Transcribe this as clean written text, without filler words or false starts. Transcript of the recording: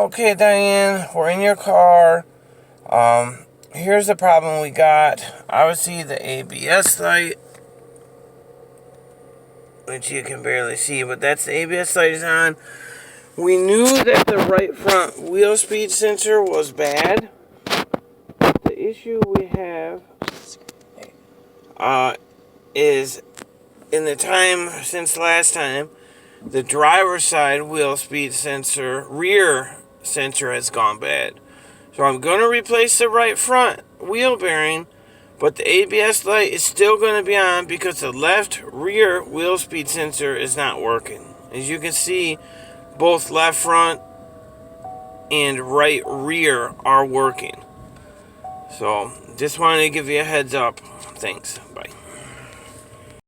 Okay, Diane, we're in your car. Here's the problem we got. Obviously, the ABS light, which you can barely see, but that's the ABS light is on. We knew that the right front wheel speed sensor was bad. The issue we have is in the time since last time, the driver's side wheel speed sensor, rear sensor has gone bad. So I'm going to replace the right front wheel bearing, but the ABS light is still going to be on because the left rear wheel speed sensor is not working. As you can see, both left front and right rear are working. So just wanted to give you a heads up. Thanks.